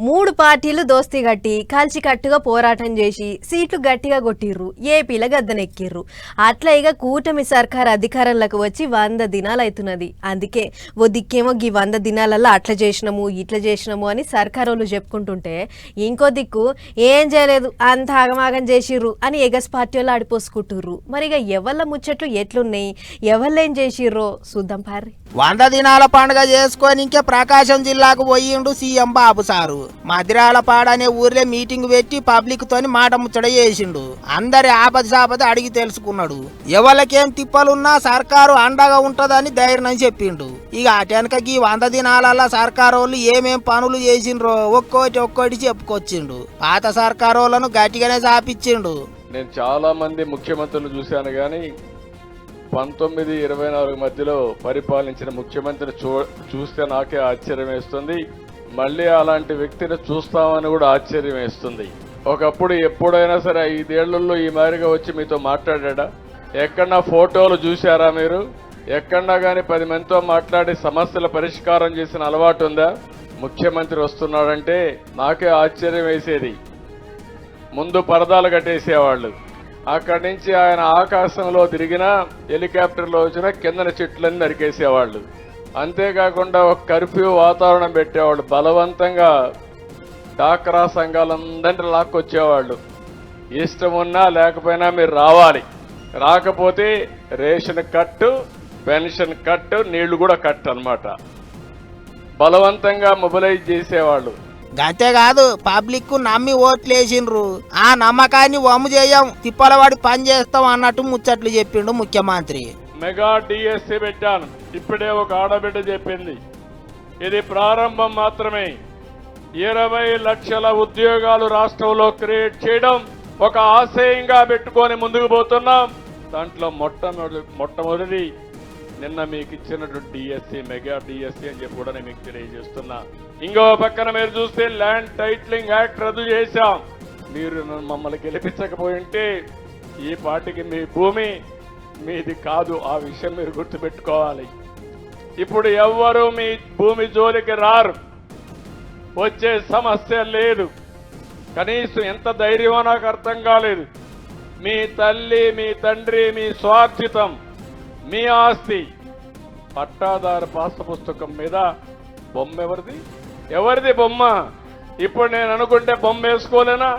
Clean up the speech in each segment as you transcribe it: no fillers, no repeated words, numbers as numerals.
మూడు పార్టీలు దోస్తీ గట్టి కలిసికట్టుగా పోరాటం చేసి సీట్లు గట్టిగా కొట్టిర్రు. ఏపీల గద్దెనెక్కిర్రు. అట్లా ఇక కూటమి సర్కార్ అధికారంలోకి వచ్చి 100 దినాలు అవుతున్నది. అందుకే ఓ దిక్కేమో ఈ 100 దినాలలో అట్లా చేసినాము ఇట్లా చేసినాము అని సర్కార్ వాళ్ళు చెప్పుకుంటుంటే, ఇంకో దిక్కు ఏం చేయలేదు అంత ఆగమాగం చేసిర్రు అని ఎగస్ పార్టీ వాళ్ళు ఆడిపోసుకుంటుర్రు. మరి ఇక ఎవళ్ళ ముచ్చట్లు ఎట్లున్నాయి, ఎవళ్ళేం చేసిర్రో చూద్దాం పారి. 100 దినాల పండుగ చేసుకొని ఇంకే ప్రకాశం జిల్లాకు పోయిండు సీఎం బాబు సారు. మదిరాలపాడు అనే ఊర్లో మీటింగ్ పెట్టి పబ్లిక్ తోని మాట ముచ్చట చేసిండు. అందరి ఆపద అడిగి తెలుసుకున్నాడు. ఎవరికేం తిప్పలున్నా సర్కారు అండగా ఉంటదని ధైర్యం చెప్పిండు. ఇక అటెనకకి 100 దినాల సర్కారు వాళ్ళు ఏమేం పనులు చేసిండ్రో ఒక్కోటి చెప్పుకొచ్చిండు. పాత సర్కారు వాళ్ళను గట్టిగానే చాపిచ్చిండు. నేను చాలా మంది ముఖ్యమంత్రులు చూశాను కానీ 19-24 మధ్యలో పరిపాలించిన ముఖ్యమంత్రిని చూస్తే నాకే ఆశ్చర్యం వేస్తుంది. మళ్ళీ అలాంటి వ్యక్తిని చూస్తామని కూడా ఆశ్చర్యం వేస్తుంది. ఒకప్పుడు ఎప్పుడైనా సరే 5 ఏళ్లలో ఈ మాదిరిగా వచ్చి మీతో మాట్లాడా? ఎక్కడన్నా ఫోటోలు చూశారా మీరు? ఎక్కడన్నా కానీ 10 మందితో మాట్లాడి సమస్యల పరిష్కారం చేసిన అలవాటు ఉందా? ముఖ్యమంత్రి వస్తున్నాడంటే నాకే ఆశ్చర్యం వేసేది. ముందు పరదాలు కట్టేసేవాళ్ళు. అక్కడి నుంచి ఆయన ఆకాశంలో తిరిగినా హెలికాప్టర్లో వచ్చినా కిందన చెట్లన్నీ నరికేసేవాళ్ళు. అంతేకాకుండా ఒక కర్ఫ్యూ వాతావరణం పెట్టేవాళ్ళు. బలవంతంగా డాక్రా సంఘాలందరినీ లాక్కొచ్చేవాళ్ళు. ఇష్టం ఉన్నా లేకపోయినా మీరు రావాలి, రాకపోతే రేషన్ కట్టు, పెన్షన్ కట్టు, నీళ్లు కూడా కట్టు అన్నమాట. బలవంతంగా మొబిలైజ్ చేసేవాళ్ళు. అంతేకాదు పబ్లిక్ నమ్మి ఓట్లేసిండ్రు. ఆ నమ్మకాన్ని వమ్ము చేయం, తిప్పలవాడి పని చేస్తాం అన్నట్టు ముచ్చట్లు చెప్పిండు ముఖ్యమంత్రి. మెగా డిఎస్సి పెట్టాను. ఇప్పుడే ఒక ఆడబిడ్డ చెప్పింది, ఇది ప్రారంభం మాత్రమే. 20 లక్షల ఉద్యోగాలు రాష్ట్రంలో క్రియేట్ చేయడం ఒక ఆశయంగా పెట్టుకొని ముందుకు పోతున్నాం. దాంట్లో మొట్టమొదటి నిన్న మీకు ఇచ్చినటువంటి డిఎస్సి, మెగా డిఎస్సి అని చెప్పి కూడా మీకు తెలియజేస్తున్నా. ఇంకో పక్కన మీరు చూస్తే ల్యాండ్ టైటిలింగ్ యాక్ట్ రద్దు చేశాం. మీరు మమ్మల్ని గెలిపించకపోయింటే ఈ పార్టీకి మీ భూమి మీది కాదు. ఆ విషయం మీరు గుర్తుపెట్టుకోవాలి. ఇప్పుడు ఎవ్వరూ మీ భూమి జోలికి రారు, వచ్చే సమస్య లేదు. కనీసం ఎంత ధైర్యమో నాకు అర్థం కాలేదు. మీ తల్లి, మీ తండ్రి, మీ స్వార్జితం, మీ ఆస్తి, పట్టాదారు పాస్ పుస్తకం మీద బొమ్మ ఎవరిది బొమ్మ? ఇప్పుడు నేను అనుకుంటే బొమ్మ వేసుకోలేనా?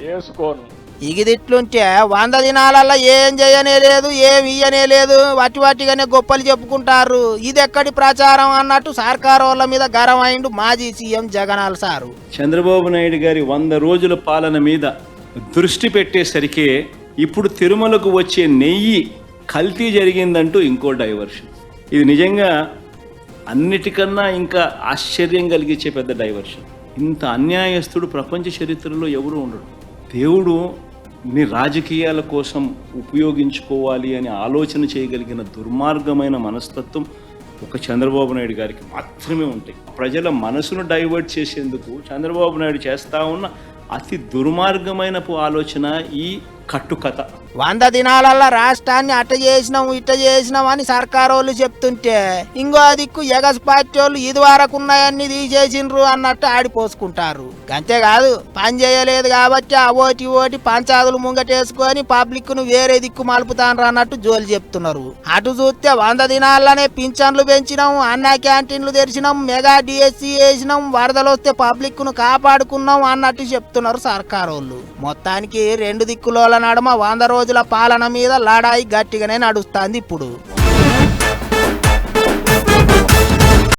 వేసుకోను. ఇగిదిట్లుంటే 100 దినాలల్లో ఏం చేయనే లేదు, ఏం ఇయ్యనే లేదు, వాటిగానే గొప్పలు చెప్పుకుంటారు. ఇది ఎక్కడి ప్రచారం అన్నట్టు సర్కారు వాళ్ళ మీద గరం అయిండు మాజీ సీఎం జగనాల్ సారు. చంద్రబాబు నాయుడు గారి 100 రోజుల పాలన మీద దృష్టి పెట్టేసరికి ఇప్పుడు తిరుమలకు వచ్చే నెయ్యి కల్తీ జరిగిందంటూ ఇంకో డైవర్షన్. ఇది నిజంగా అన్నిటికన్నా ఇంకా ఆశ్చర్యం కలిగించే పెద్ద డైవర్షన్. ఇంత అన్యాయస్తుడు ప్రపంచ చరిత్రలో ఎవరు ఉండడు. దేవుడు నీ రాజకీయాల కోసం ఉపయోగించుకోవాలి అని ఆలోచన చేయగలిగిన దుర్మార్గమైన మనస్తత్వం ఒక చంద్రబాబు నాయుడు గారికి మాత్రమే ఉంటాయి. ప్రజల మనసును డైవర్ట్ చేసేందుకు చంద్రబాబు నాయుడు చేస్తా ఉన్న అతి దుర్మార్గమైన ఆలోచన ఈ కట్టుకథ. 100 దినాలల్లో రాష్ట్రాన్ని అట్ట చేసినాం ఇట్ట చేసినాం అని సర్కారు వాళ్ళు చెప్తుంటే, ఇంకో దిక్కు ఎగస్ పార్టీ వాళ్ళు ఇది వరకు ఉన్నాయన్ని తీసేసిండ్రు అన్నట్టు ఆడిపోసుకుంటారు. అంతేకాదు పని చేయలేదు కాబట్టి ఆ ఓటి పంచాదులు ముంగటేసుకొని పబ్లిక్ ను వేరే దిక్కు మలుపుతాన్రు అన్నట్టు జోలు చెప్తున్నారు. అటు చూస్తే 100 దినాల్లోనే పింఛన్లు పెంచినాం, అన్నా క్యాంటీన్లు తెరిచినాం, మెగా డిఎస్సి వేసినాం, వరదలు వస్తే పబ్లిక్ ను కాపాడుకున్నాం అన్నట్టు చెప్తున్నారు సర్కారు వాళ్ళు. మొత్తానికి 2 దిక్కుల నడమ 100 రోజుల పాలన మీద లడాయి గట్టిగానే నడుస్తుంది ఇప్పుడు.